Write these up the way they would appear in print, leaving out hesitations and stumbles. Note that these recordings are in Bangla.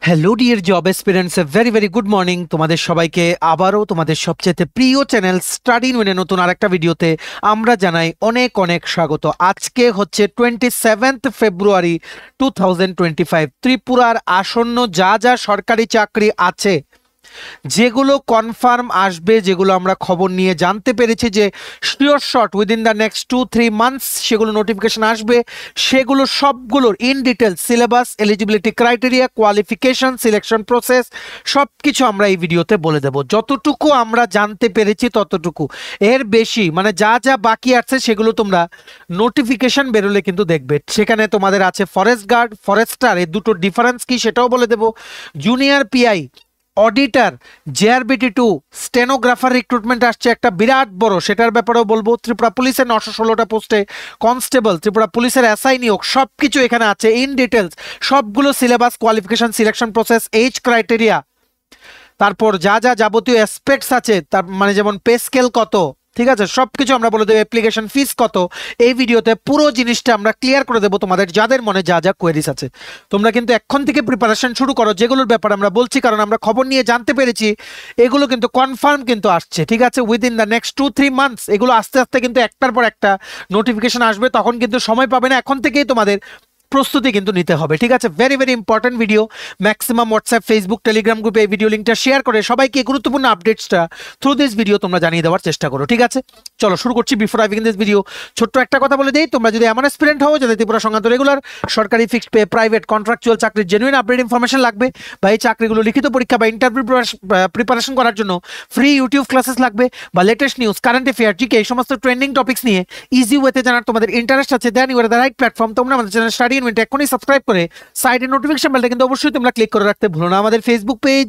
Hello dear job experience, a very very good morning তোমাদের সবাইকে আবারও তোমাদের সবচেয়ে প্রিয় চ্যানেল স্টাডি ইন উইনে নতুন আরেকটা ভিডিওতে আমরা জানাই অনেক অনেক স্বাগত। আজকে হচ্ছে 27 ফেব্রুয়ারি 2025। ত্রিপুরার আসন্ন যা যা সরকারি চাকরি আছে, যেগুলো কনফার্ম আসবে, যেগুলো আমরা খবর নিয়ে জানতে পেরেছি যে sure shot within the next 2-3 months সেগুলো নোটিফিকেশন আসবে, সেগুলো সবগুলোর in detail syllabus, eligibility criteria, qualification, selection process সব কিছু আমরা এই ভিডিওতে বলে দেব। যতটুকু আমরা জানতে পেরেছি ততটুকু, এর বেশি মানে যা যা বাকি আছে সেগুলো তোমরা নোটিফিকেশন বেরোলে কিন্তু দেখবে। সেখানে তোমাদের আছে ফরেস্ট গার্ড, ফরেস্টার, এই দুটো ডিফারেন্স কি সেটাও বলে দেব। Junior PI, auditor, JRBT2, stenographer recruitment আসছে একটা বিরাট বড়, সেটার ব্যাপারেও বলবো। ত্রিপুরা পুলিশের 916টা পোস্টে কনস্টেবল, ত্রিপুরা পুলিশের SI নিয়োগ, সব কিছু এখানে আছে ইন ডিটেলস। সবগুলো syllabus, qualification, selection process, age criteria, তারপর যা যা যাবতীয় অ্যাসপেক্টস আছে, তার মানে যেমন পে স্কেল কত, ঠিক আছে, সবকিছু আমরা বলে দেবো। অ্যাপ্লিকেশন ফিস কত, এই ভিডিওতে পুরো জিনিসটা আমরা ক্লিয়ার করে দেবো তোমাদের যাদের মনে যা যা কোয়েরিজ আছে। তোমরা কিন্তু এখন থেকে প্রিপারেশন শুরু করো, যেগুলোর ব্যাপারে আমরা বলছি, কারণ আমরা খবর নিয়ে জানতে পেরেছি এগুলো কিন্তু কনফার্ম কিন্তু আসছে, ঠিক আছে, উইদিন দ্য নেক্সট 2-3 মান্থস। এগুলো আস্তে আস্তে কিন্তু একটার পর একটা নোটিফিকেশন আসবে, তখন কিন্তু সময় পাবে না, এখন থেকেই তোমাদের প্রস্তুতি কিন্তু নিতে হবে, ঠিক আছে। Very very important video. Maximum WhatsApp, Facebook, Telegram গ্রুপে এই ভিডিও লিঙ্কটা শেয়ার করে সবাইকে গুরুত্বপূর্ণ আপডেটসটা থ্রু দিস ভিডিও তোমরা জানিয়ে দেওয়ার চেষ্টা করো, ঠিক আছে। চলো শুরু করছি। Before I begin this video, ছোট্ট একটা কথা বলে দিই, তোমরা যদি এমন অ্যাসপিরেন্ট হও যাদের ত্রিপুরা সংক্রান্ত রেগুলার, সরকারি, ফিক্সড পে, প্রাইভেট, কন্ট্রাকচুয়াল চাকরির জেনুইন আপডেট ইনফরমেশন লাগবে, বা এই চাকরিগুলো লিখিত পরীক্ষা বা ইন্টারভিউ প্রিপারেশন করার জন্য ফ্রি ইউটিউব ক্লাসেস লাগবে, বা latest news, current affair, GK, এই সমস্ত ট্রেন্ডিং টপিক্স নিয়ে ইজি ওয়েতে জানার তোমাদের ইন্টারেস্ট আছে, then you are the right platform. তোমরা আমাদের চ্যানেল স্টাডি ইন উইন এখনই সাবস্ক্রাইব করে সাইডে নোটিফিকেশন বেলটা কিন্তু অবশ্যই তোমরা ক্লিক করে রাখতে ভুলো না। আমাদের Facebook page,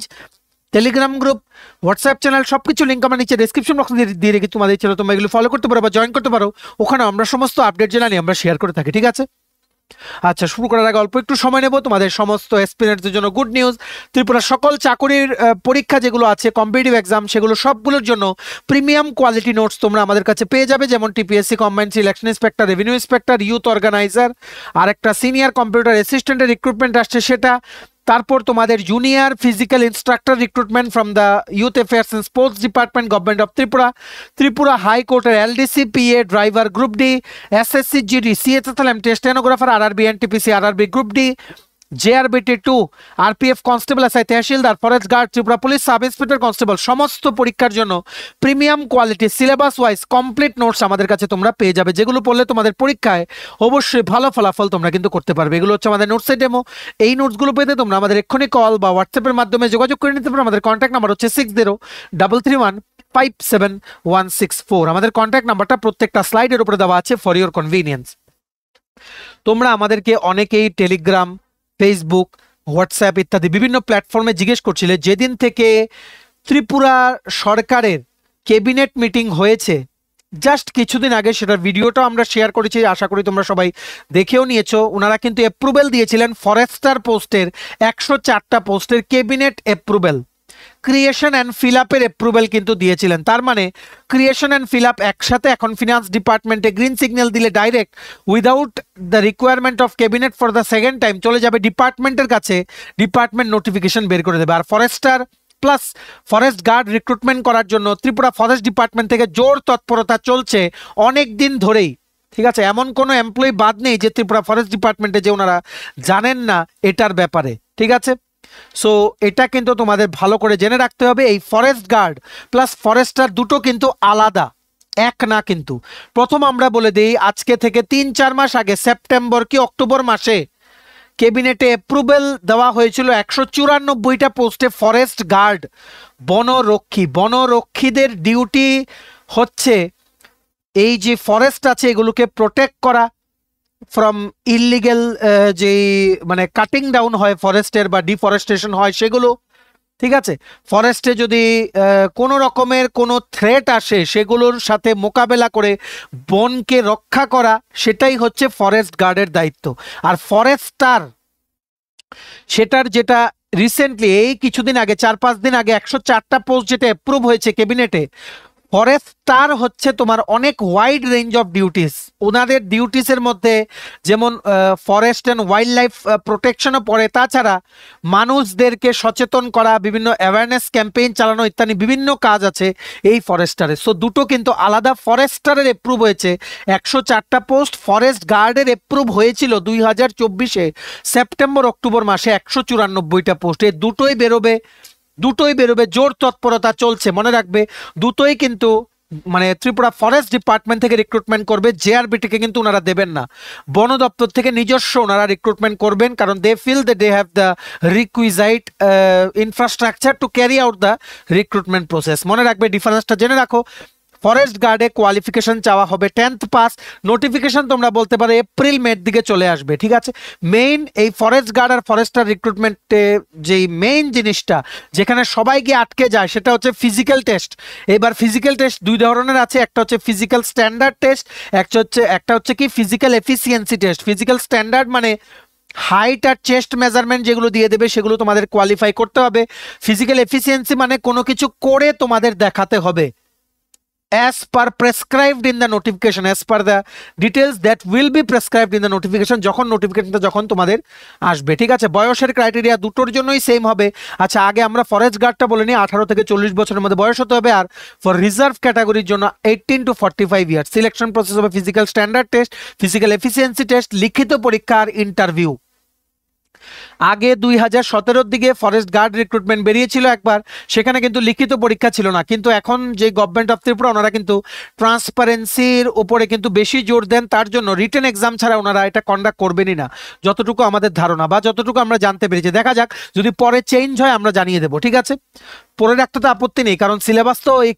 Telegram group, WhatsApp channel সবকিছু লিঙ্ক আমরা নিচে ডেসক্রিপশন বক্সে দিয়ে রেখে তোমাদের চ্যানেল তোমরা এগুলো ফলো করতে পারো বা জয়েন করতে পারো। ওখানে আমরা সমস্ত আপডেট জানানি আমরা শেয়ার করে থাকি, ঠিক আছে। আচ্ছা, শুরু করার আগে অল্প একটু সময় নেব। তোমাদের সমস্ত অ্যাসপিরেন্টদের জন্য গুড নিউজ। ত্রিপুরা সকল চাকরির পরীক্ষা যেগুলো আছে, কম্পিটিটিভ এক্সাম, সেগুলো সবগুলোর জন্য প্রিমিয়াম কোয়ালিটি নোটস তোমরা আমাদের কাছে পেয়ে যাবে। যেমন TPSC combined selection inspector, revenue inspector, youth organiser, আর একটা সিনিয়র কম্পিউটার অ্যাসিস্ট্যান্টের রিক্রুটমেন্ট আসছে সেটা। তারপর তোমাদের junior physical instructor recruitment from the youth affairs and sports department, government of Tripura. Tripura হাইকোর্টের LDC, PA, driver group D, SSC, GD, CHSL, MT, stenographer, RRB, NTPC, RRB group D, JRBT2, RPF constable, SI tehsildar, forest guard, Tripura police sub inspector constable, সমস্ত পরীক্ষার জন্য premium quality syllabus wise complete notes আমাদের কাছে তোমরা পেয়ে যাবে, যেগুলো পড়লে তোমাদের পরীক্ষায় অবশ্যই ভালো ফলাফল তোমরা কিন্তু করতে পারবে। এগুলো হচ্ছে আমাদের নোটসের ডেমো। এই নোটসগুলো পেতে তোমরা আমাদের এক্ষুনি কল বা হোয়াটসঅ্যাপের মাধ্যমে যোগাযোগ করে নিতে পারো। আমাদের কন্ট্যাক্ট নাম্বার হচ্ছে 6033157164। আমাদের কন্ট্যাক্ট নাম্বারটা প্রত্যেকটা স্লাইডের উপরে দেওয়া আছে ফর ইওর কনভিনিয়েন্স। তোমরা আমাদেরকে অনেকেই টেলিগ্রাম, ফেসবুক, হোয়াটসঅ্যাপ ইত্যাদি বিভিন্ন প্ল্যাটফর্মে জিজ্ঞেস করছিলে যেদিন থেকে ত্রিপুরা সরকারের ক্যাবিনেট মিটিং হয়েছে জাস্ট কিছুদিন আগে, সেটার ভিডিওটা আমরা শেয়ার করেছি, আশা করি তোমরা সবাই দেখেও নিয়েছো। ওনারা কিন্তু অ্যাপ্রুভেল দিয়েছিলেন ফরেস্টার পোস্টের 104টা পোস্টের cabinet approval, creation and fill আপের অ্যাপ্রুভেল কিন্তু দিয়েছিলেন। তার মানে ক্রিয়েশন অ্যান্ড ফিল আপ একসাথে এখন ফিনান্স ডিপার্টমেন্টে গ্রিন সিগন্যাল দিলে direct without the requirement of cabinet for the second time চলে যাবে ডিপার্টমেন্টের কাছে, ডিপার্টমেন্ট নোটিফিকেশন বের করে দেবে। আর forester plus forest guard recruitment করার জন্য ত্রিপুরা ফরেস্ট ডিপার্টমেন্ট থেকে জোর তৎপরতা চলছে অনেক দিন ধরেই, ঠিক আছে। এমন কোনো এমপ্লয়ি বাদ নেই যে ত্রিপুরা ফরেস্ট ডিপার্টমেন্টে যে ওনারা জানেন না এটার ব্যাপারে, ঠিক আছে। সো এটা কিন্তু তোমাদের ভালো করে জেনে রাখতে হবে। এই ফরেস্ট গার্ড প্লাস ফরেস্টার দুটো কিন্তু আলাদা, এক না কিন্তু। প্রথম আমরা বলে দিই, আজকে থেকে 3-4 মাস আগে সেপ্টেম্বর কি অক্টোবর মাসে ক্যাবিনেটে অ্যাপ্রুভেল দেওয়া হয়েছিল 194টা পোস্টে ফরেস্ট গার্ড, বনরক্ষী। বনরক্ষীদের ডিউটি হচ্ছে এই যে ফরেস্ট আছে এগুলোকে প্রোটেক্ট করা ফ্রম ইললিগেল, যে মানে কাটিং ডাউন হয় ফরেস্টের বা ডিফরেস্টেশন হয় সেগুলো, ঠিক আছে। ফরেস্টে যদি কোনো রকমের কোনো থ্রেট আসে সেগুলোর সাথে মোকাবেলা করে বনকে রক্ষা করা, সেটাই হচ্ছে ফরেস্ট গার্ডের দায়িত্ব। আর ফরেস্টার সেটার যেটা রিসেন্টলি এই কিছুদিন আগে 4-5 দিন আগে 104টা পোস্ট যেটা অ্যাপ্রুভ হয়েছে ক্যাবিনেটে, ফরেস্টার হচ্ছে তোমার অনেক ওয়াইড রেঞ্জ অফ ডিউটিস। ওনাদের ডিউটিসের মধ্যে যেমন ফরেস্ট অ্যান্ড ওয়াইল্ড লাইফ প্রোটেকশনও পড়ে, তাছাড়া মানুষদেরকে সচেতন করা, বিভিন্ন অ্যাওয়ারনেস ক্যাম্পেইন চালানো ইত্যাদি বিভিন্ন কাজ আছে এই ফরেস্টারে। সো দুটো কিন্তু আলাদা। ফরেস্টারের এপ্রুভ হয়েছে 104টা পোস্ট, ফরেস্ট গার্ডের এপ্রুভ হয়েছিল 2024-এ সেপ্টেম্বর অক্টোবর মাসে 194টা পোস্ট। এই দুটোই বেরোবে, জোর তৎপরতা চলছে। মনে রাখবে দুটোই কিন্তু মানে ত্রিপুরা ফরেস্ট ডিপার্টমেন্ট থেকে রিক্রুটমেন্ট করবে, জেআরবিটিকে কিন্তু ওনারা দেবেন না। বন দপ্তর থেকে নিজস্ব ওনারা রিক্রুটমেন্ট করবেন, কারণ they feel that they have the requisite infrastructure to carry out the recruitment process. মনে রাখবে, ডিফারেন্সটা জেনে রাখো। ফরেস্ট গার্ডে কোয়ালিফিকেশন চাওয়া হবে 10th পাস। নোটিফিকেশন তোমরা বলতে পারো এপ্রিল মের দিকে চলে আসবে, ঠিক আছে। মেইন এই ফরেস্ট গার্ড আর ফরেস্টার রিক্রুটমেন্টে যেই মেইন জিনিসটা যেখানে সবাই গিয়ে আটকে যায় সেটা হচ্ছে ফিজিক্যাল টেস্ট। এবার ফিজিক্যাল টেস্ট দুই ধরনের আছে, একটা হচ্ছে ফিজিক্যাল স্ট্যান্ডার্ড টেস্ট, একটা হচ্ছে কি physical efficiency test. Physical standard মানে হাইট আর চেস্ট মেজারমেন্ট যেগুলো দিয়ে দেবে সেগুলো তোমাদের কোয়ালিফাই করতে হবে। ফিজিক্যাল এফিসিয়েন্সি মানে কোনো কিছু করে তোমাদের দেখাতে হবে, as per prescribed in the notification, as per the details that will be prescribed in the notification, যখন নোটিফিকেশনটা যখন তোমাদের আসবে, ঠিক আছে। বয়সের ক্রাইটেরিয়া দুটোর জন্যই সেম হবে। আচ্ছা, আগে আমরা ফরেস্ট গার্ডটা বলে নিই, 18 থেকে 40 বছরের মধ্যে বয়স হতে হবে। আর ফর রিজার্ভ ক্যাটাগরির জন্য 18 to 45 ইয়ার্স। সিলেকশন প্রসেস হবে physical standard test, physical efficiency test, লিখিত পরীক্ষা আর ইন্টারভিউ। আগে 2017-র দিকে ফরেস্ট গার্ড রিক্রুটমেন্ট বেরিয়েছিল একবার, সেখানে কিন্তু লিখিত পরীক্ষা ছিল না। কিন্তু এখন যে গভর্নমেন্ট অফ ত্রিপুরা ওনারা কিন্তু ট্রান্সপারেন্সির উপরে কিন্তু বেশি জোর দেন, তার জন্য রিটেন এক্সাম ছাড়া ওনারা এটা কন্ডাক্ট করবেনই না, যতটুকু আমাদের ধারণা বা যতটুকু আমরা জানতে পেরেছি। দেখা যাক, যদি পরে চেঞ্জ হয় আমরা জানিয়ে দেবো, ঠিক আছে। পরে রাখতে তো আপত্তি নেই, কারণ সিলেবাস তো এই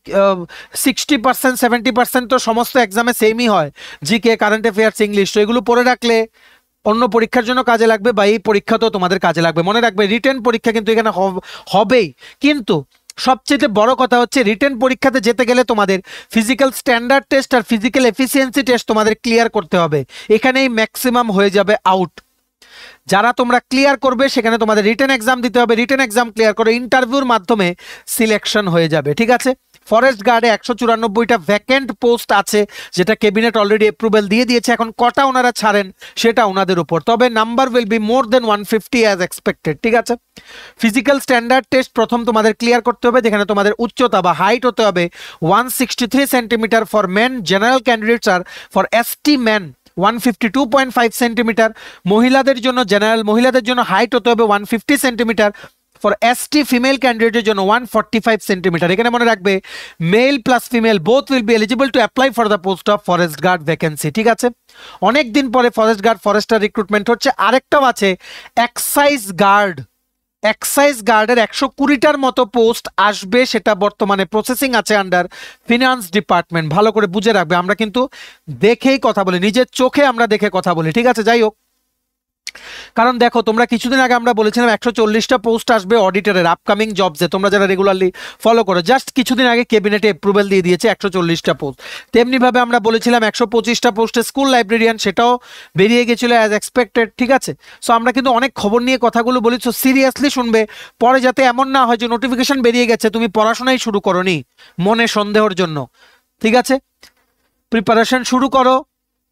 60% 70% তো সমস্ত এক্সামে সেমই হয়, জিকে, কারেন্ট অ্যাফেয়ার্স, ইংলিশ। তো এগুলো পরে রাখলে অন্য পরীক্ষার জন্য কাজে লাগবে বা এই পরীক্ষাতেও তোমাদের কাজে লাগবে। মনে রাখবে, রিটেন পরীক্ষা কিন্তু এখানে হবেই, কিন্তু সবচেয়ে বড় কথা হচ্ছে রিটেন পরীক্ষাতে যেতে গেলে তোমাদের ফিজিক্যাল স্ট্যান্ডার্ড টেস্ট আর ফিজিক্যাল এফিসিয়েন্সি টেস্ট তোমাদের ক্লিয়ার করতে হবে। এখানেই ম্যাক্সিমাম হয়ে যাবে আউট। যারা তোমরা ক্লিয়ার করবে সেখানে তোমাদের রিটেন এক্সাম দিতে হবে, রিটেন এক্সাম ক্লিয়ার করে ইন্টারভিউর মাধ্যমে সিলেকশন হয়ে যাবে, ঠিক আছে। ফরেস্ট গার্ডে 194টা ভ্যাকেন্ট পোস্ট আছে, যেটা ক্যাবিনেট অলরেডি অ্যাপ্রুভাল দিয়ে দিয়েছে। এখন কটা ওনারা ছাড়েন সেটা ওনাদের উপর, তবে number will be more than 150 as expected, ঠিক আছে। ফিজিক্যাল স্ট্যান্ডার্ড টেস্ট প্রথম তোমাদের ক্লিয়ার করতে হবে, যেখানে তোমাদের উচ্চতা বা হাইট হতে হবে 163 centimetre for men, general candidates আর ফর এসটি ম্যান 152.5 সেন্টিমিটার। মহিলাদের জন্য মহিলাদের জন্য হাইট হতে হবে 150 সেন্টিমিটার, ফর এসটি ফিমেল ক্যান্ডিডেটের জন্য 145 সেন্টিমিটার। এখানে মনে রাখবে, male plus female both will be eligible to apply for the post of forest guard vacancy, ঠিক আছে। অনেক দিন পরে ফরেস্ট গার্ড ফরেস্টার রিক্রুটমেন্ট হচ্ছে। আরেকটাও আছে এক্সাইজ গার্ডের 120টার মতো পোস্ট আসবে, সেটা বর্তমানে প্রসেসিং আছে আন্ডার ফিনান্স ডিপার্টমেন্ট। ভালো করে বুঝে রাখবে, আমরা কিন্তু দেখেই কথা বলি, নিজের চোখে আমরা দেখে কথা বলি, ঠিক আছে। যাই হোক, কারণ দেখো, তোমরা কিছুদিন আগে আমরা বলেছিলাম 140টা পোস্ট আসবে অডিটরের আপকামিং জবসে, তোমরা যারা রেগুলারলি ফলো করো। জাস্ট কিছুদিন আগে ক্যাবিনেটে অ্যাপ্রুভাল দিয়ে দিয়েছে 140টা পোস্ট। তেমনিভাবে আমরা বলেছিলাম 125টা পোস্টে স্কুল লাইব্রেরিয়ান, সেটাও বেরিয়ে গেছিলো অ্যাজ এক্সপেক্টেড, ঠিক আছে। সো আমরা কিন্তু অনেক খবর নিয়ে কথাগুলো বলি, সো সিরিয়াসলি শুনবে, পরে যাতে এমন না হয় যে নোটিফিকেশন বেরিয়ে গেছে তুমি পড়াশোনাই শুরু করোনি মনে সন্দেহের জন্য, ঠিক আছে। প্রিপারেশন শুরু করো,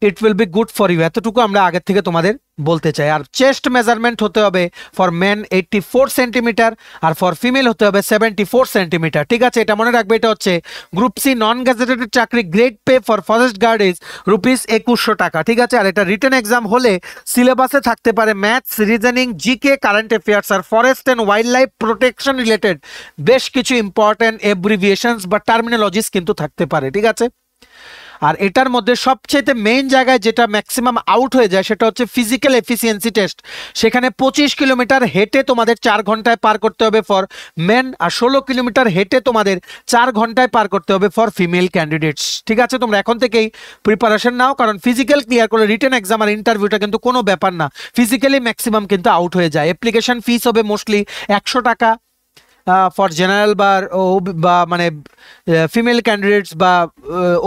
it will be good for you, এতটুকু আমরা আগের থেকে তোমাদের বলতে চাই। আর চেস্ট মেজারমেন্ট হতে হবে ফর মেন 84 সেন্টিমিটার আর ফর ফিমেল হতে হবে 74 সেন্টিমিটার, ঠিক আছে। এটা মনে রাখবে, এটা হচ্ছে গ্রুপ সি নন গ্যাজেটেড চাকরি। Grade pay for forest guard is ₹2100 টাকা, ঠিক আছে। আর এটা রিটেন এক্সাম হলে সিলেবাসে থাকতে পারে maths, reasoning, GK, current affairs আর forest and wildlife protection related বেশ কিছু ইম্পর্টেন্ট এব্রিভিয়েশনস বা টার্মিনোলজিস কিন্তু থাকতে পারে, ঠিক আছে। আর এটার মধ্যে সবচেয়ে মেইন জায়গায় যেটা ম্যাক্সিমাম আউট হয়ে যায় সেটা হচ্ছে ফিজিক্যাল এফিসিয়েন্সি টেস্ট। সেখানে 25 কিলোমিটার হেঁটে তোমাদের 4 ঘন্টায় পার করতে হবে ফর মেন, আর 16 কিলোমিটার হেঁটে তোমাদের 4 ঘন্টায় পার করতে হবে ফর ফিমেল ক্যান্ডিডেটস, ঠিক আছে। তোমরা এখন থেকেই প্রিপারেশন নাও, কারণ ফিজিক্যাল ক্লিয়ার করে রিটেন এক্সাম আর ইন্টারভিউটা কিন্তু কোনো ব্যাপার না, ফিজিক্যালি ম্যাক্সিমাম কিন্তু আউট হয়ে যায়। অ্যাপ্লিকেশন ফিস হবে মোস্টলি 100 টাকা, ফর জেনারেল বা মানে ফিমেল ক্যান্ডিডেটস বা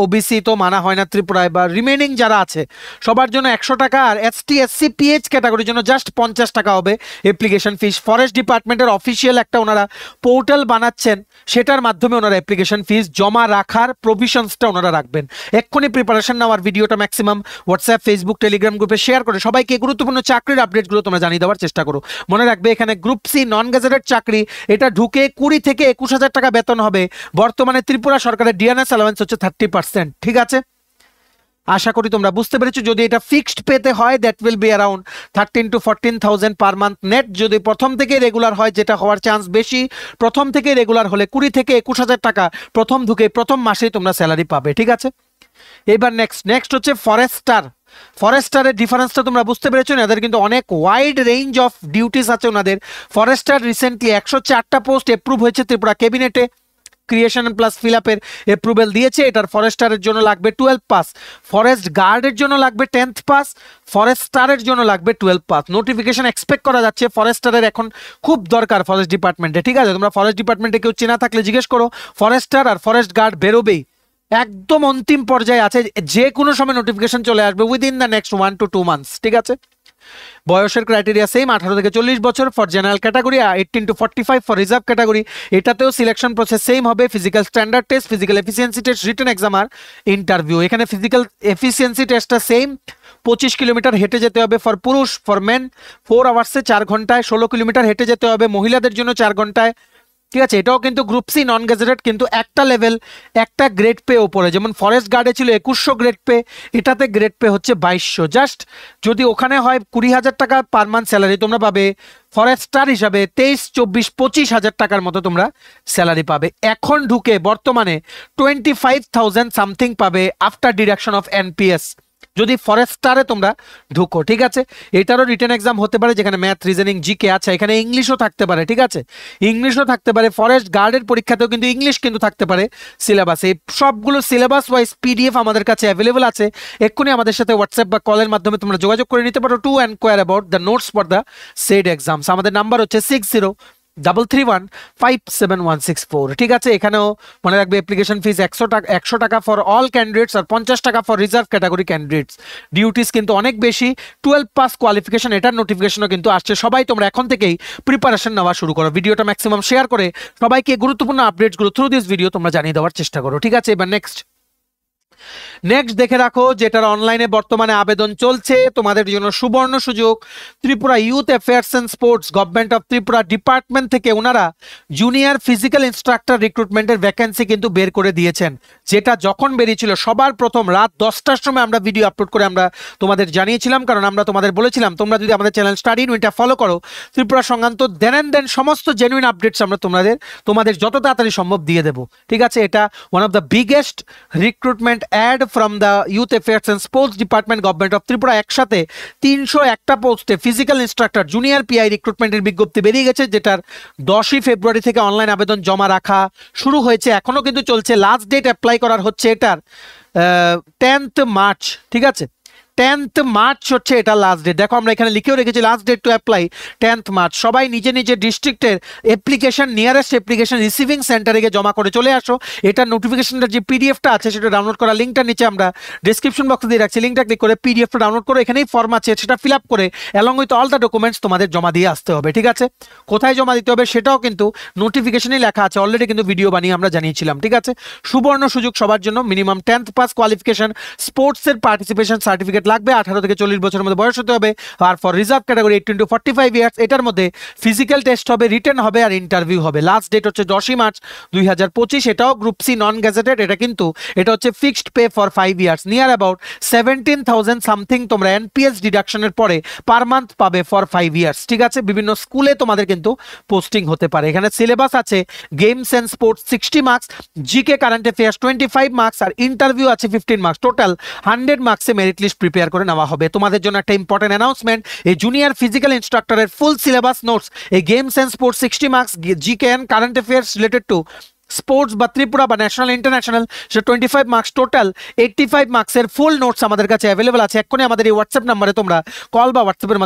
ওবিসি তো মানা হয় না ত্রিপুরায়, বা রিমেনিং যারা আছে সবার জন্য 100 টাকা, আর এসটি এসসি পিএইচ ক্যাটাগরির জন্য জাস্ট 50 টাকা হবে অ্যাপ্লিকেশন ফিস। ফরেস্ট ডিপার্টমেন্টের অফিসিয়াল একটা ওনারা পোর্টাল বানাচ্ছেন, সেটার মাধ্যমে ওনারা অ্যাপ্লিকেশন ফিস জমা রাখার প্রভিশনসটা ওনারা রাখবেন। এক্ষুনি প্রিপারেশন নেওয়ার ভিডিওটা ম্যাক্সিমাম হোয়াটসঅ্যাপ, ফেসবুক, টেলিগ্রাম গ্রুপে শেয়ার করে সবাইকে গুরুত্বপূর্ণ চাকরির আপডেটগুলো তোমরা জানিয়ে দেওয়ার চেষ্টা করো। মনে রাখবে এখানে গ্রুপ সি নন গ্যাজেটেড চাকরি, এটা ঢুকে 20 থেকে 21,000 টাকা বেতন হবে। বর্তমানে ত্রিপুরা সরকারের ডিএনএস অ্যালাওয়েন্স হচ্ছে 30%। ঠিক আছে, আশা করি তোমরা বুঝতে পেরেছো। যদি এটা ফিক্সড পেতে হয় that will be around 13 to 14,000 per month net. যদি প্রথম থেকে রেগুলার হয়, যেটা হওয়ার চান্স বেশি, প্রথম থেকে রেগুলার হলে 20 থেকে 21,000 টাকা প্রথম ঢুকে প্রথম মাসেই তোমরা স্যালারি পাবে। ঠিক আছে, এবার নেক্সট হচ্ছে ফরেস্টার। ফরেস্টারের ডিফারেন্সটা তোমরা বুঝতে পেরেছো। এদের কিন্তু অনেক ওয়াইড রেঞ্জ অফ ডিউটিস আছে ওনাদের। ফরেস্টার রিসেন্টলি 104টা পোস্ট এপ্রুভ হয়েছে ত্রিপুরা ক্যাবিনেটে, ক্রিয়েশন প্লাস ফিল আপের অ্যাপ্রুভেল দিয়েছে। এটার ফরেস্টারের জন্য লাগবে 12 পাস, ফরেস্ট গার্ডের জন্য লাগবে 10th পাস, ফরেস্টারের জন্য লাগবে 12 পাস। নোটিফিকেশন এক্সপেক্ট করা যাচ্ছে। ফরেস্টারের এখন খুব দরকার ফরেস্ট ডিপার্টমেন্টে। ঠিক আছে, তোমরা ফরেস্ট ডিপার্টমেন্টে কেউ চেনা থাকলে জিজ্ঞেস করো। ফরেস্টার আর ফরেস্ট গার্ড বেরোবেই, একদম অন্তিম পর্যায়ে আছে, যে কোনো সময় নোটিফিকেশন চলে আসবে within the next 1 to 2 months. ঠিক আছে, বয়সের ক্রাইটেরিয়া সেম, 18 থেকে 40 বছর for general category, 18 to 45 for reserve category. এটাতেও সিলেকশন প্রসেস সেম হবে, physical standard test, physical efficiency test, written exam আর ইন্টারভিউ। এখানে ফিজিক্যাল এফিসিয়েন্সি টেস্টটা সেম, 25 কিলোমিটার হেঁটে যেতে হবে ফর পুরুষ, ফর মেন 4 আওয়ার্সে 4 ঘন্টায়, 16 কিলোমিটার হেঁটে যেতে হবে মহিলাদের জন্য 4 ঘন্টায়। ঠিক আছে, এটাও কিন্তু গ্রুপ সি নন গ্যাজেটেড, কিন্তু একটা লেভেল একটা গ্রেড পে ওপরে। যেমন ফরেস্ট গার্ডে ছিল 2100 গ্রেড পে, এটাতে গ্রেড পে হচ্ছে 2200। জাস্ট যদি ওখানে হয় 20,000 টাকা পার মান্থ স্যালারি, তোমরা পাবে ফরেস্টার হিসাবে 23, 24, 25,000 টাকার মতো তোমরা স্যালারি পাবে। এখন ঢুকে বর্তমানে 25,000 সামথিং পাবে আফটার ডিডাকশন অফ এনপিএস, যদি ফরেস্টারে তোমরা ঢুকো। ঠিক আছে, এটারও রিটেন এক্সাম হতে পারে, যেখানে ম্যাথ, রিজনিং, জিকে আছে, এখানে ইংলিশও থাকতে পারে। ঠিক আছে, ইংলিশও থাকতে পারে। ফরেস্ট গার্ডের পরীক্ষাতেও কিন্তু ইংলিশ কিন্তু থাকতে পারে সিলেবাসে। এই সবগুলো সিলেবাস ওয়াইজ পিডিএফ আমাদের কাছে অ্যাভেলেবল আছে। এক্ষুনি আমাদের সাথে হোয়াটসঅ্যাপ বা কলের মাধ্যমে তোমরা যোগাযোগ করে নিতে পারো two enquire about the notes for the shed exams. আমাদের নাম্বার হচ্ছে 6033157164। ঠিক আছে, এখানেও মনে রাখবে অ্যাপ্লিকেশন ফিস 100 টাকা ফর অল ক্যান্ডিডেটস আর 50 টাকা for reserve category candidates. Duties কিন্তু অনেক বেশি। 12 পাস কোয়ালিফিকেশন, এটার নোটিফিকেশনও কিন্তু আসছে। সবাই তোমরা এখন থেকেই প্রিপারেশন নেওয়া শুরু করো। ভিডিওটা ম্যাক্সিমাম শেয়ার করে সবাইকে গুরুত্বপূর্ণ আপডেটসগুলো থ্রু দিস ভিডিও তোমরা জানিয়ে দেওয়ার চেষ্টা করো। ঠিক আছে, এবার নেক্সট দেখে রাখো, যেটার অনলাইনে বর্তমানে আবেদন চলছে, তোমাদের জন্য সুবর্ণ সুযোগ। Tripura youth affairs and sports, government of Tripura department থেকে ওনারা জুনিয়র ফিজিক্যাল ইনস্ট্রাক্টর রিক্রুটমেন্টের ভ্যাকেন্সি কিন্তু বের করে দিয়েছেন। যেটা যখন বেরিয়েছিল সবার প্রথম রাত 10টার সময় আমরা ভিডিও আপলোড করে আমরা তোমাদের জানিয়েছিলাম, কারণ আমরা তোমাদের বলেছিলাম তোমরা যদি আমাদের চ্যানেল স্টাডি ইন উইনটা ফলো করো, ত্রিপুরা সংক্রান্ত দেন সমস্ত জেনুইন আপডেটস আমরা তোমাদের যত তাড়াতাড়ি সম্ভব দিয়ে দেবো। ঠিক আছে, এটা one of the biggest recruitment ad from the youth affairs and sports department, government of Tripura. একসাথে 301টা পোস্টে ফিজিক্যাল ইনস্ট্রাক্টর জুনিয়র পিআই রিক্রুটমেন্টের বিজ্ঞপ্তি বেরিয়ে গেছে, যেটার 10ই ফেব্রুয়ারি থেকে অনলাইন আবেদন জমা রাখা শুরু হয়েছে, এখনো কিন্তু চলছে। লাস্ট ডেট অ্যাপ্লাই করার হচ্ছে এটার 10th মার্চ। ঠিক আছে, 10th মার্চ হচ্ছে এটা লাস্ট ডেট। দেখো আমরা এখানে লিখেও রেখেছি last date to apply 10th March. সবাই নিজের ডিস্ট্রিক্টের অ্যাপ্লিকেশন নিয়ারেস্ট অ্যাপ্লিকেশন রিসিভিং সেন্টারে গিয়ে জমা করে চলে আসো। এটা নোটিফিকেশনটার যে পিডিএফটা আছে সেটা ডাউনলোড করা লিঙ্কটা নিচে আমরা ডিসক্রিপশন বক্সে দিয়ে রাখছি, লিঙ্কটা ক্লিক করে পিডিএফটা ডাউনলোড করে এখানেই ফর্ম আছে সেটা ফিল আপ করে along with all the documents তোমাদের জমা দিয়ে আসতে হবে। ঠিক আছে, কোথায় জমা দিতে হবে সেটাও কিন্তু নোটিফিকেশনেই লেখা আছে, অলরেডি কিন্তু ভিডিও বানিয়ে আমরা জানিয়েছিলাম। ঠিক আছে, সুবর্ণ সুযোগ সবার জন্য। মিনিমাম 10th পাস কোয়ালিফিকেশন, স্পোর্টসের পার্টিসিপেশন সার্টিফিকেট লাগবে, 18 থেকে 40 বছরের মধ্যে বয়স হতে হবে। আর for reserve category 18 to 45 years, এটার মধ্যে ফিজিক্যাল টেস্ট হবে, রিটেন হবে আর ইন্টারভিউ হবে। লাস্ট ডেট হচ্ছে 10ই মার্চ 2025। এটাও গ্রুপ সি নন গ্যাজেটেড, এটা হচ্ছে fixed pay for 5 years, near about 17,000 something তোমরা এনপিএস ডিডাকশনের পরে পার মান্থ পাবে ফর 5 ইয়ার্স। ঠিক আছে, বিভিন্ন স্কুলে তোমাদের কিন্তু পোস্টিং হতে পারে। এখানে সিলেবাস আছে games and sports 60 marks, GK current affairs 25 marks আর ইন্টারভিউ আছে 15 মার্কস। টোটাল 100 মার্কসে মেরিট লিস্ট প্রিপেয়ার করে নেওয়া হবে। তোমাদের জন্য একটা ইম্পর্টেন্ট অ্যানাউন্সমেন্ট, এই জুনিয়র ফিজিক্যাল ইনস্ট্রাক্টরের ফুল সিলেবাস নোটস, এই games and sports 60 marks, GK and current affairs related to sports বা ত্রিপুরা বা ন্যাশনাল ইন্টারন্যাশনাল, সেটা 25 মার্কস টোটাল, 85 মার্কসের ফুল নোটস আমাদের কাছে অ্যাভেলেবল আছে। এক্ষুনি আমাদের এই হোয়াটসঅ্যাপ নাম্বারে তোমরা কল বা হোয়াটসঅ্যাপের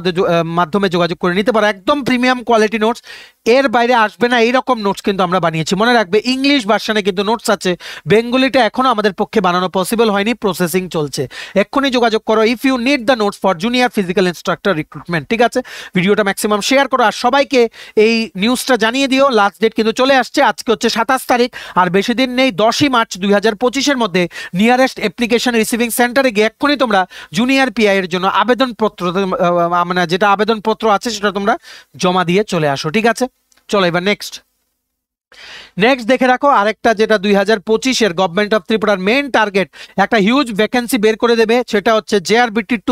মাধ্যমে যোগাযোগ করে নিতে পারো। একদম প্রিমিয়াম কোয়ালিটি নোটস, এর বাইরে আসবে না এইরকম নোটস কিন্তু আমরা বানিয়েছি। মনে রাখবে ইংলিশ ভার্সনে কিন্তু নোটস আছে, বেঙ্গলিটা এখনো আমাদের পক্ষে বানানো পসিবল হয়নি, প্রসেসিং চলছে। এক্ষুনি যোগাযোগ করো if you need the notes for junior physical instructor recruitment. ঠিক আছে, ভিডিওটা ম্যাক্সিমাম শেয়ার করো আর সবাইকে এই নিউজটা জানিয়ে দিও। লাস্ট ডেট কিন্তু চলে আসছে, আজকে হচ্ছে 27 তারিখ, আর বেশি দিন নেই। 10ই মার্চ 2025-এর মধ্যে নিয়ারেস্ট অ্যাপ্লিকেশন রিসিভিং সেন্টারে গিয়ে এক্ষুনি তোমরা জুনিয়র পিআই এর জন্য আবেদনপত্র, মানে যেটা আবেদনপত্র আছে সেটা তোমরা জমা দিয়ে চলে আসো। ঠিক আছে, চলো এবার নেক্সট দেখে রাখো আরেকটা, যেটা 2025-এর গভর্নমেন্ট অফ ত্রিপুরার মেইন টার্গেট, একটা হিউজ ভ্যাকেন্সি বের করে দেবে, সেটা হচ্ছে JRBT2।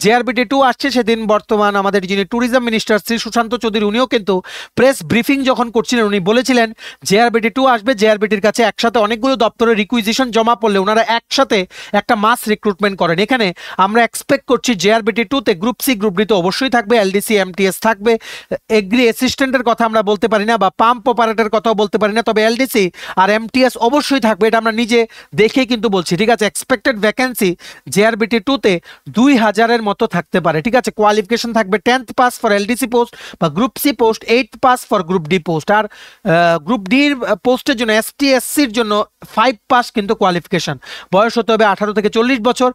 JRBT2 আসছে। সেদিন বর্তমান আমাদের যিনি ট্যুরিজম মিনিস্টার শ্রী সুশান্ত চৌধুরী, উনিও কিন্তু প্রেস ব্রিফিং যখন করছিলেন উনি বলেছিলেন JRBT2 আসবে। JRBTর কাছে একসাথে অনেকগুলো দপ্তরের রিকুইজিশন জমা পড়লে ওনারা একসাথে একটা মাস রিক্রুটমেন্ট করেন। এখানে আমরা এক্সপেক্ট করছি JRBT2-তে গ্রুপ সি গ্রুপ ডি তো অবশ্যই থাকবে, LDC MTS থাকবে, এগ্রি অ্যাসিস্ট্যান্টের কথা আমরা বলতে পারি না, বা পাম্প অপারেটর কথাও বলতে পারি না, তবে LDC আর MTS অবশ্যই থাকবে, এটা আমরা নিজে দেখে কিন্তু বলছি। ঠিক আছে, এক্সপেক্টেড ভ্যাকেন্সি JRBT2-তে 2000-এর মতো থাকতে পারে। ঠিক আছে, কোয়ালিফিকেশন থাকবে 10th pass for LDC post বা group C post, 8th pass for group D post, আর গ্রুপ ডি পোস্টের জন্য ST SC-র জন্য 5 পাস কিন্তু কোয়ালিফিকেশন। বয়স হতে হবে 18 থেকে 40 বছর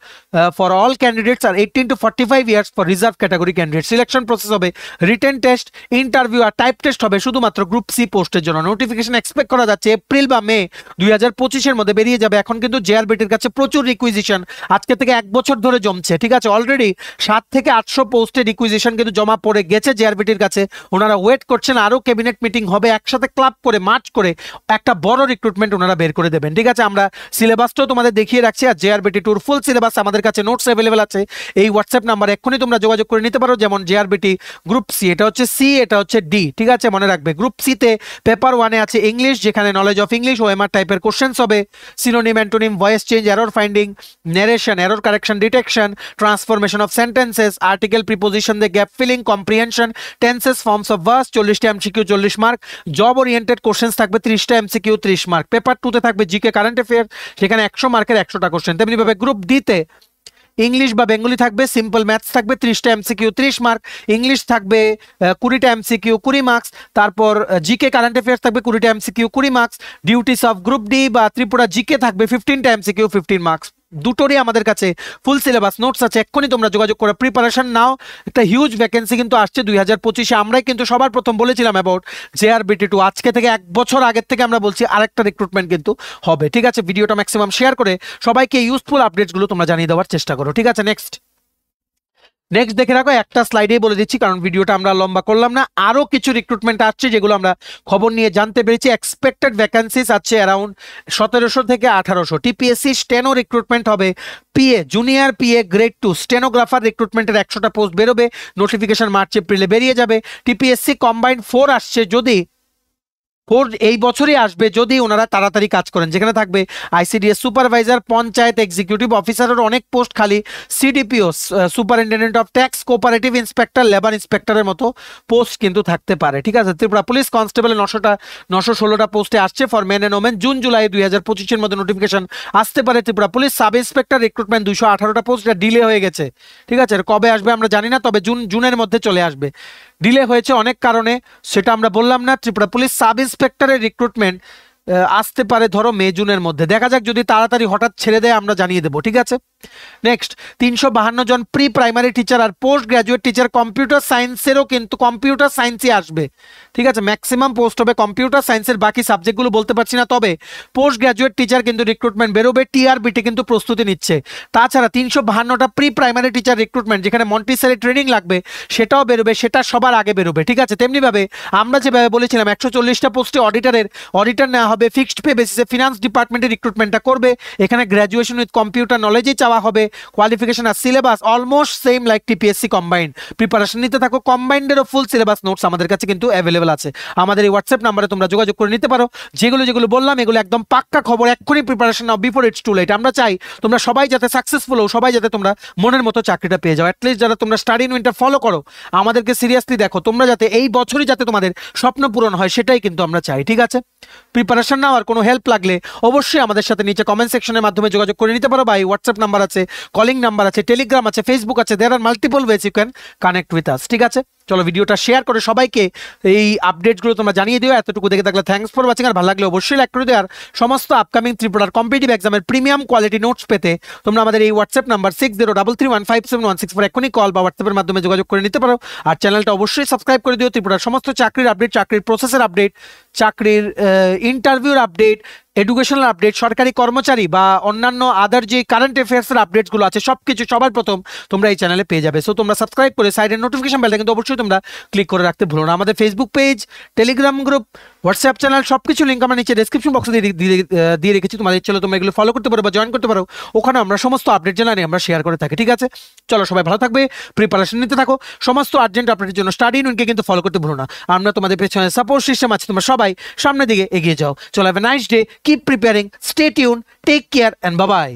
ফর অল ক্যান্ডিডেটস, আর 18 to 45 years for reserve category candidate. Selection process হবে রিটেন টেস্ট, ইন্টারভিউ আর টাইপ টেস্ট হবে শুধুমাত্র গ্রুপ সি পোস্টের জন্য। নোটিফিকেশন এক্সপেক্ট করা যাচ্ছে এপ্রিল বা মে 2025-এর মধ্যে বেরিয়ে যাবে। এখন কিন্তু JRBTর কাছে প্রচুর রিকুইজিশন আজকে থেকে 1 বছর ধরে জমছে। ঠিক আছে, অলরেডি 7 থেকে 800 পোস্টে রিকুইজিশন কিন্তু জমা পড়ে গেছে JRBTর কাছে। ওনারা ওয়েট করছেন, আরো ক্যাবিনেট মিটিং হবে, একসাথে ক্লাব করে মার্চ করে একটা বড় রিক্রুটমেন্ট ওনারা বের করে দেবেন। ঠিক আছে, আমরা সিলেবাসটাও তোমাদের দেখিয়ে রাখছি, আর JRBT2-র ফুল সিলেবাস আমাদের কাছে নোটস অ্যাভেলেবল আছে। এই হোয়াটসঅ্যাপ নাম্বার এক্ষুনি তোমরা যোগাযোগ করে নিতে পারো। যেমন JRBT গ্রুপ সি, এটা হচ্ছে সি, এটা হচ্ছে ডি। ঠিক আছে, মনে রাখবে গ্রুপ সিতে পেপার 1-এ আছে ইংলিশ, যেখানে নলেজ অফ ইংলিশ OMR টাইপের কোশ্চেন্স হবে, synonym antonym, voice change, error finding, narration, error correction detection, transformation of sentences, article preposition দিয়ে gap filling, comprehension, tenses, forms of verbs, 40টা MCQ 40 mark, job oriented questions থাকবে 30টা MCQ 30 মার্ক। পেপার 2-তে থাকবে জিকে কারেন্ট অ্যাফেয়ার, সেখানে 100 মার্কের 100টা কোশ্চেন। তেমনি ভাবে গ্রুপ ডিতে ইংলিশ বা বেঙ্গলি থাকবে, সিম্পল ম্যাথস থাকবে 30টা MCQ 30 মার্ক, ইংলিশ থাকবে 20টা MCQ 20 মার্কস, তারপর জিকে কারেন্ট অ্যাফেয়ার্স থাকবে 20টা MCQ 20 marks, duties of group D বা ত্রিপুরা জিকে থাকবে 15টা MCQ 15 মার্কস। দুটোরই আমাদের কাছে ফুল সিলেবাস নোটস আছে, এক্ষুনি তোমরা যোগাযোগ করে প্রিপারেশন নাও। একটা হিউজ ভ্যাকেন্সি কিন্তু আসছে 2025-এ। আমরাই কিন্তু সবার প্রথম বলেছিলাম অ্যাবাউট JRBT2, আজকে থেকে 1 বছর আগের থেকে আমরা বলছি আরেকটা রিক্রুটমেন্ট কিন্তু হবে। ঠিক আছে, ভিডিওটা ম্যাক্সিমাম শেয়ার করে সবাইকে ইউজফুল আপডেটসগুলো তোমরা জানিয়ে দেওয়ার চেষ্টা করো। ঠিক আছে, নেক্সট দেখে রাখো, একটা স্লাইডেই বলে দিচ্ছি কারণ ভিডিওটা আমরা লম্বা করলাম না। আরো কিছু রিক্রুটমেন্ট আসছে যেগুলো আমরা খবর নিয়ে জানতে পেরেছি। এক্সপেক্টেড ভ্যাকেন্সিস আছে অ্যারাউন্ড 1700 থেকে 1800। TPSC স্টেনো রিক্রুটমেন্ট হবে, PA junior PA grade 2 stenographer রিক্রুটমেন্টের 100টা পোস্ট বেরোবে, নোটিফিকেশন মার্চ এপ্রিলে বেরিয়ে যাবে। TPSC কম্বাইন্ড 4 আসছে, যদি 4 এই বছরই আসবে যদি ওনারা তাড়াতাড়ি কাজ করেন, যেখানে থাকবে ICDS সুপারভাইজার, পঞ্চায়েত এক্সিকিউটিভ অফিসারের অনেক পোস্ট খালি, CDPO superintendent of tax, cooperative inspector, labour ইন্সপেক্টরের মতো পোস্ট কিন্তু থাকতে পারে। ঠিক আছে, ত্রিপুরা পুলিশ কনস্টেবলের 916টা পোস্টে আসছে for men and women. June July 2025-এর মধ্যে নোটিফিকেশন আসতে পারে। Tripura police sub inspector recruitment 218টা পোস্ট, এটা ডিলে হয়ে গেছে। ঠিক আছে, কবে আসবে আমরা জানি না, তবে জুনের মধ্যে চলে আসবে। ডিলে হয়েছে অনেক কারণে, সেটা আমরা বললাম না। ত্রিপুরা পুলিশ সাব ইন্সপেক্টরের রিক্রুটমেন্ট আসতে পারে ধরো মে জুনের মধ্যে, দেখা যাক যদি তাড়াতাড়ি হঠাৎ ছেড়ে দেয় আমরা জানিয়ে দেবো। ঠিক আছে, নেক্সট 352 জন প্রি প্রাইমারি টিচার আর পোস্ট গ্রাজুয়েট টিচার কম্পিউটার সায়েন্সেরও কিন্তু কম্পিউটার সায়েন্সই আসবে। ঠিক আছে, ম্যাক্সিমাম পোস্ট হবে কম্পিউটার সায়েন্সের, বাকি সাবজেক্টগুলো বলতে পারছি না, তবে পোস্ট গ্রাজুয়েট টিচার কিন্তু রিক্রুটমেন্ট বেরোবে। TRBT কিন্তু প্রস্তুতি নিচ্ছে। তাছাড়া 352টা প্রি প্রাইমারি টিচার রিক্রুটমেন্ট যেখানে মন্টিসরি ট্রেনিং লাগবে সেটাও বেরোবে, সেটা সবার আগে বেরোবে। ঠিক আছে, তেমনিভাবে আমরা যেভাবে বলেছিলাম 140টা পোস্টে অডিটর নেওয়া হবে, ফিক্সড পে বেসিসে ফিনান্স ডিপার্টমেন্টের রিক্রুটমেন্টটা করবে। এখানে গ্র্যাজুয়েশন উইথ কম্পিউটার নলেজই চাওয়া হবে। কোয়ালিফিকেশন আর syllabus almost same like TPSC combined. Preparation নিতে থাকো, কম্বাইন্ডেরও ফুল সিলেবাস নোটস আমাদের কাছে কিন্তু অ্যাভেলেবল আছে। আমাদের এই হোয়াটসঅ্যাপ নাম্বারে তোমরা যোগাযোগ করে নিতে পারো। যেগুলো বললাম এগুলো একদম পাক্কা খবর, এক্ষুনি preparation now before it's too late. আমরা চাই তোমরা সবাই যাতে সাকসেসফুল হও, সবাই যাতে তোমরা মনের মতো চাকরিটা পেয়ে যাও। অ্যাটলিস্ট যারা তোমরা স্টাডি ইন উইন্টার ফলো করো, আমাদেরকে সিরিয়াসলি দেখো, তোমরা যাতে এই বছরই যাতে তোমাদের স্বপ্ন পূরণ হয় সেটাই কিন্তু আমরা চাই। ঠিক আছে, প্রিপারেশন প্রিপারেশন নাও আর কোনো হেল্প লাগলে অবশ্যই আমাদের সাথে নিচে কমেন্ট সেকশনের মাধ্যমে যোগাযোগ করে নিতে পারো। ভাই হোয়াটসঅ্যাপ নাম্বার আছে, কলিং নাম্বার আছে, টেলিগ্রাম আছে, ফেসবুক আছে, there are multiple ways you can connect with us. ঠিক আছে, চলো ভিডিওটা শেয়ার করে সবাইকে এই আপডেটসগুলো তোমরা জানিয়ে দিও। এতটুকু দেখে থাকলে থ্যাঙ্কস ফর ওয়াচিং, আর ভালো লাগলে অবশ্যই লাইক করে দিও। আর সমস্ত আপকামিং ত্রিপুরার কম্পিটিটিভ এক্সামের প্রিমিয়াম কোয়ালিটি নোটস পেতে তোমরা আমাদের এই হোয়াটসঅ্যাপ নাম্বার 6033157164 এখনই কল বা হোয়াটসঅ্যাপের মাধ্যমে যোগাযোগ করে নিতে পারো। আর চ্যানেলটা অবশ্যই সাবস্ক্রাইব করে দিও। ত্রিপুরার সমস্ত চাকরির আপডেট, চাকরির প্রসেসের আপডেট, চাকরির ইন্টারভিউর আপডেট, এডুকেশনাল আপডেট, সরকারি কর্মচারী বা অন্যান্য আদার যে কারেন্ট অ্যাফেয়ার্সের আপডেটসগুলো আছে সবকিছু সবার প্রথম তোমরা এই চ্যানেলে পেয়ে যাবে। সো তোমরা সাবস্ক্রাইব করে সাইডের নোটিফিকেশন বেলটা কিন্তু অবশ্যই তোমরা ক্লিক করে রাখতে ভুলো না। আমাদের Facebook page, Telegram group, WhatsApp channel সবকিছু লিঙ্ক আমরা নিচে ডেসক্রিপশন বক্সে দিয়ে রেখেছি। তোমাদের ইচ্ছে হলে তোমরা এগুলো ফলো করতে পারো বা জয়েন করতে পারো। ওখানে আমরা সমস্ত আপডেট জানানি আমরা শেয়ার করে থাকি। ঠিক আছে, চলো সবাই ভালো থাকবে, প্রিপারেশন নিতে থাকো। সমস্ত আর্জেন্ট আপডেটের জন্য স্টাডি ইউনিয়নকে কিন্তু ফলো করতে ভুলো না। আমরা তোমাদের পেছনে সাপোর্ট সিস্টেম আছে, তোমরা সবাই সামনের দিকে এগিয়ে যাও। চলো have a nice day, keep preparing, stay tune, take care and bye by.